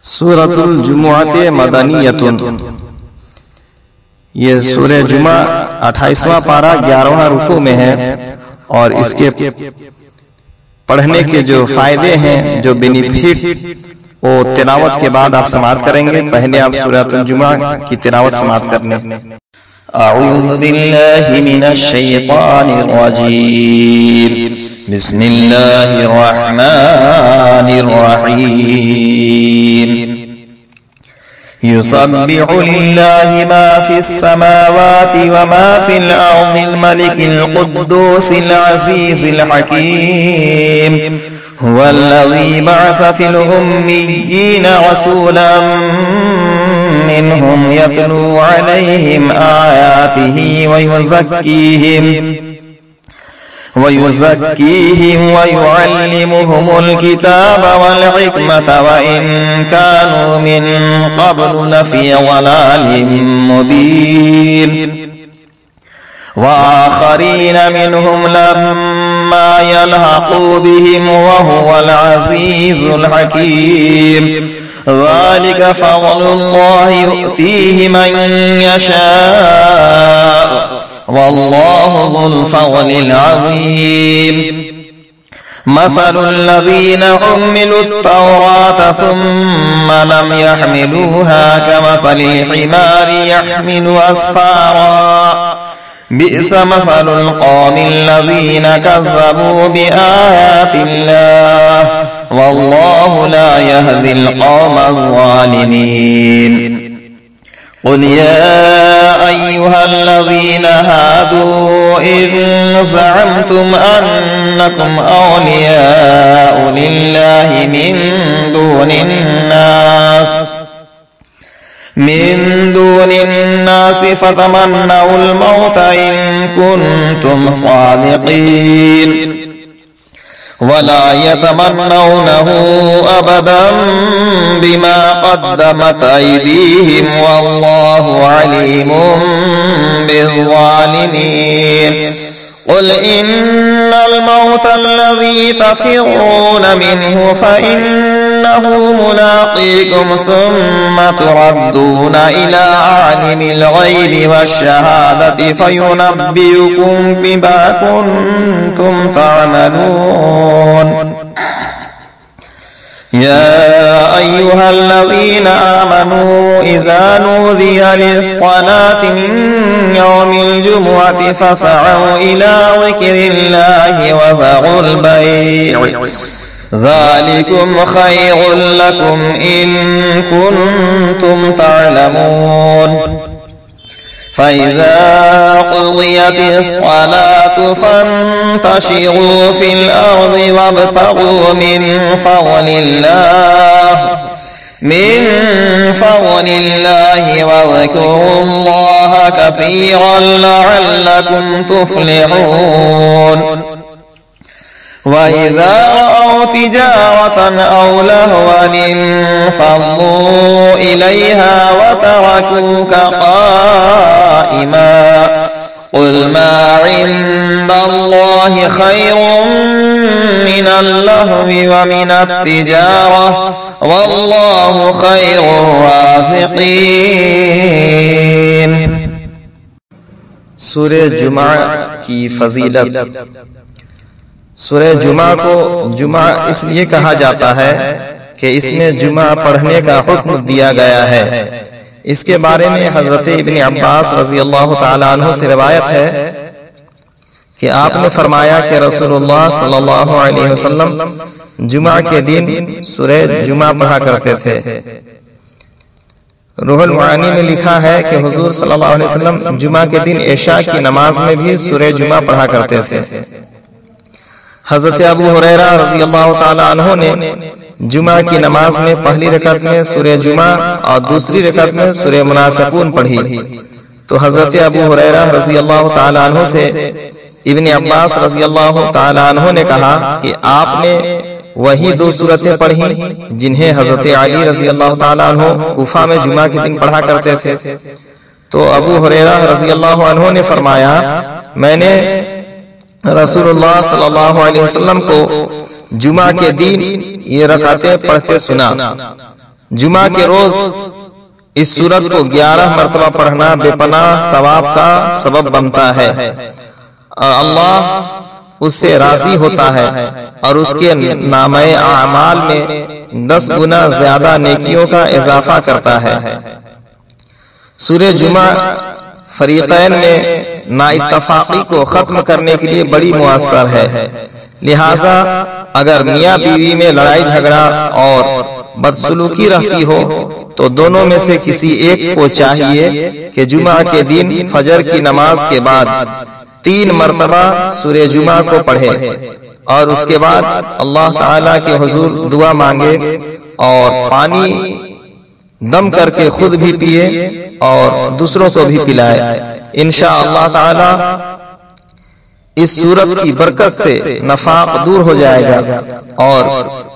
سورۃ الجمعۃ مدنیۃ، یہ سورہ جمعہ 28واں پارہ 11واں رکوع میں ہے، اور اس کے پڑھنے کے جو فائدے ہیں، جو بینیفٹ، وہ تلاوت کے بعد آپ سماعت کریں گے۔ پہلے آپ سورۃ الجمعہ کی تلاوت سماعت کرنے۔ اعوذ باللہ من الشیطان الرجیم، بسم اللہ الرحمن الرحیم۔ يسبح لله ما في السماوات وما في الأرض الملك القدوس العزيز الحكيم، هو الذي بعث في الأميين رسولا منهم يتلو عليهم آياته ويزكيهم ويعلمهم الكتاب والحكمة وإن كانوا من قبل لفي ضلال مبين، وآخرين منهم لما يلحقوا بهم وهو العزيز الحكيم، ذلك فضل الله يؤتيه من يشاء والله ذو الفضل العظيم۔ مثل الذين حملوا التوراة ثم لم يحملوها كمثل الحمار يحمل أسفارا، بئس مثل القوم الذين كذبوا بآيات الله والله لا يهدي القوم الظالمين۔ قل يا أيها الذين هادوا إن زعمتم أنكم أولياء لله من دون الناس فتمنوا الموت إن كنتم صادقين، ولا يتمنونه أبدا بما قدمت أيديهم والله عليم بالظالمين۔ قل إن الموت الذي تفرون منه فإنه ملاقيكم ثم تردون إلى عالم الغيب والشهادة فينبئكم بما كنتم تعملون۔ يا أيها الذين آمنوا إذا نودي للصلاة من يوم الجمعة فاسعوا إلى ذكر الله وذروا البيع، ذلكم خير لكم إن كنتم تعلمون۔ فإذا قضيت الصلاة فانتشروا في الأرض وابتغوا من فضل الله واذكروا الله كثيرا لعلكم تفلحون۔ وإذا رأوا تجارة أو لهوا انفضوا إليها وتركوك قائما، قل ما عند الله خير من اللهو ومن التجارة والله خير الرازقين۔ سورہ جمعہ کی فضیلت۔ سورہ جمعہ کو جمعہ اس لیے کہا جاتا ہے کہ اس میں جمعہ پڑھنے کا حکم دیا گیا ہے۔ اس کے بارے میں حضرت ابن عباس رضی اللہ تعالیٰ عنہ سے روایت ہے کہ آپ نے فرمایا کہ رسول اللہ صلی اللہ علیہ وسلم جمعہ کے دن سورہ جمعہ پڑھا کرتے تھے۔ روح المعانی میں لکھا ہے کہ حضور صلی اللہ علیہ وسلم جمعہ کے دن عشاء کی نماز میں بھی سورہ جمعہ پڑھا کرتے تھے۔ حضرت ابو ہریرہ رضی اللہ تعالیٰ عنہ نے جمعہ کی نماز میں پہلی رکعت میں سورہ جمعہ اور دوسری رکعت میں سورہ منافقون پڑھی، تو حضرت ابو ہریرہ رضی اللہ تعالیٰ عنہ سے ابن عباس رضی اللہ تعالیٰ عنہ نے کہا کہ آپ نے وہی دو سورتیں پڑھی جنہیں حضرت علی رضی اللہ تعالیٰ عنہ کوفہ میں جمعہ کے دن پڑھا کرتے تھے۔ تو ابو ہریرہ رضی اللہ عنہ نے فرمایا، میں نے رسول اللہ صلی اللہ علیہ وسلم کو جمعہ کے دن یہ رکعتیں پڑھتے سنا، جمعہ کے روز اس سورت کو 11 مرتبہ پڑھنا بے پناہ ثواب کا سبب بنتا ہے، اور اللہ اس سے راضی ہوتا ہے اور اس کے نامہ اعمال میں 10 گنا زیادہ نیکیوں کا اضافہ کرتا ہے۔ سورہ جمعہ فریقین میں نااتفاقی کو ختم کرنے کے لیے بڑی مؤثر ہے، لہذا اگر میاں بیوی میں لڑائی جھگڑا اور بدسلوکی رہتی ہو تو دونوں میں سے کسی ایک کو چاہیے کہ جمعہ کے دن فجر کی نماز کے بعد 3 مرتبہ سورہ جمعہ کو پڑھے اور اس کے بعد اللہ تعالیٰ کے حضور دعا مانگے اور پانی دم کر کے خود بھی پیے اور دوسروں کو بھی پلائے۔ انشاءاللہ تعالی اس سورت کی برکت سے نفاق دور ہو جائے گا اور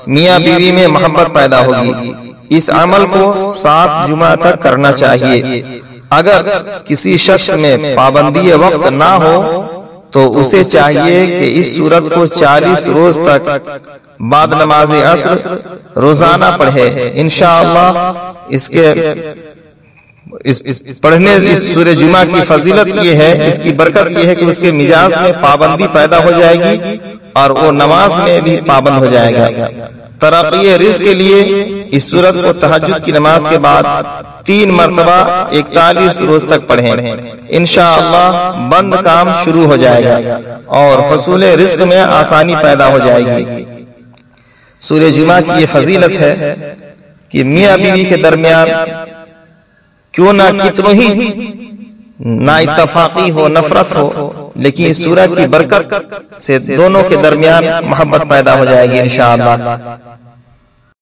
میاں بیوی میں محبت پیدا ہوگی۔ اس عمل کو 7 جمعہ تک کرنا چاہیے۔ اگر کسی شخص میں پابندی وقت نہ ہو تو اسے چاہیے کہ اس سورت کو 40 روز تک بعد نماز عصر روزانہ پڑھے۔ انشاءاللہ اس پڑھنے اس سورہ جمعہ کی فضیلت یہ ہے، اس کی برکت یہ ہے کہ اس کے مزاج میں پابندی پیدا ہو جائے گی اور وہ نماز میں بھی پابند ہو جائے گا۔ ترقی رزق کے لیے اس سورت کو تہجد کی نماز کے بعد 3 مرتبہ 41 روز تک پڑھیں، انشاءاللہ بند کام شروع ہو جائے گا اور حصول رزق میں آسانی پیدا ہو جائے گی۔ سورہ جمعہ کی یہ فضیلت ہے کہ میاں بیوی کے درمیان کیوں نہ کتنوں ہی نااتفاقی ہو، نفرت ہو، لیکن اس سورہ کی برکت سے دونوں کے درمیان محبت پیدا ہو جائے گی انشاءاللہ۔